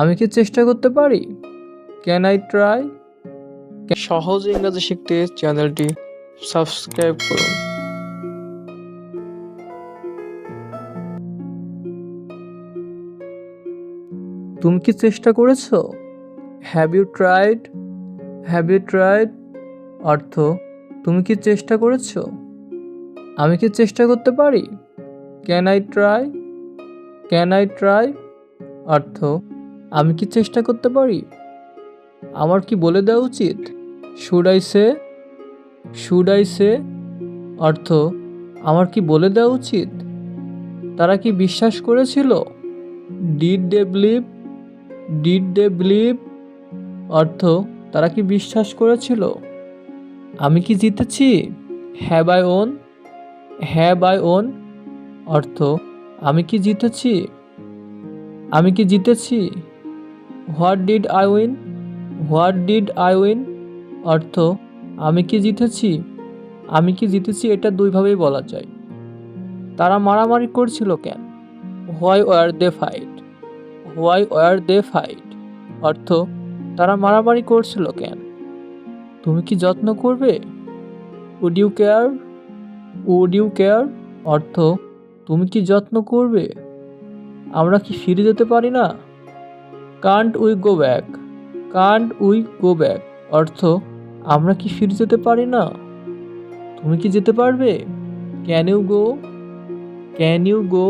আমি কি চেষ্টা করতে পারি? Can I try? সহজ ইংরেজি শিখতে চ্যানেলটি সাবস্ক্রাইব করুন। তুমি কি চেষ্টা করেছো? Have you tried? Have you tried অর্থ তুমি কি চেষ্টা করেছো? আমি কি চেষ্টা করতে পারি? Can I try? Can I try অর্থ আমি কি চেষ্টা করতে পারি? আমার কি বলে দেওয়া উচিত? Should I say? Should I say অর্থ আমার কি বলে দেওয়া উচিত? তারা কি বিশ্বাস করেছিল? Did they believe? Did they believe অর্থ তারা কি বিশ্বাস করেছিল? আমি কি জিতেছি? Have I won? Have I won অর্থ আমি কি জিতেছি? আমি কি জিতেছি? What did I win? What did I win অর্থ আমি কি জিতেছি? আমি কি জিতেছি এটা দুইভাবেই বলা যায়। তারা মারামারি করছিল কেন? Why were they fight? Why were they fight অর্থ তারা মারামারি করছিল কেন? তুমি কি যত্ন করবে? Would you care? Would you care অর্থ তুমি কি যত্ন করবে? আমরা কি ফিরে যেতে পারি না? Can't we go back? Can't we go back অর্থ আমরা কি ফিরে যেতে পারি না? তুমি কি যেতে পারবে? Can you go? Can you go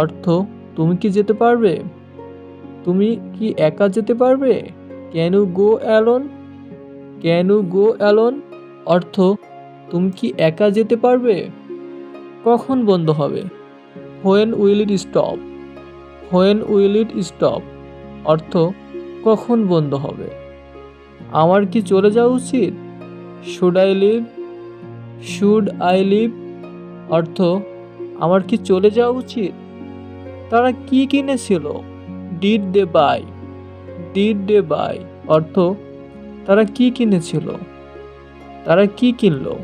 অর্থ তুমি কি যেতে পারবে? তুমি কি একা যেতে পারবে? Can you go alone? Can you go alone অর্থ তুমি কি একা যেতে পারবে? কখন বন্ধ হবে? When will it stop? When will it stop অর্থ কখন বন্ধ হবে? আমার কি চলে যাওয়া উচিত? Should I leave? Should I leave অর্থ আমার কি চলে যাওয়া উচিত? তারা কি কিনেছিল? Did they buy? Did they buy অর্থ তারা কি কিনেছিল? তারা কি কিনলো?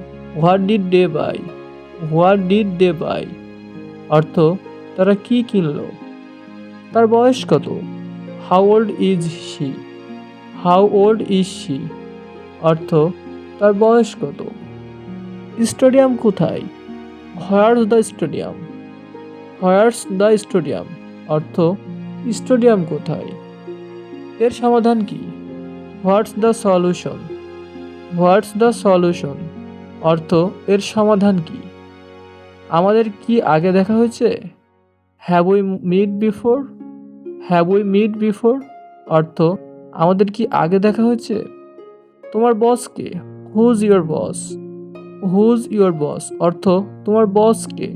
What did they by? What did they buy অর্থ তারা কি কিনলো? তার বয়স কত? How old is she? How old is she অর্থ তার বয়স কত? স্টেডিয়াম কোথায়? Where's the stadium? Where's the stadium অর্থ স্টেডিয়াম কোথায়? এর সমাধান কি? What's the solution? What's the solution অর্থ এর সমাধান কি? আমাদের কি আগে দেখা হয়েছে? Have we meet before? Have we meet before অর্থ আমাদের কি আগে দেখা হয়েছে? তোমার বস কে? Whose your boss? Who's your boss অর্থ তোমার বস কে?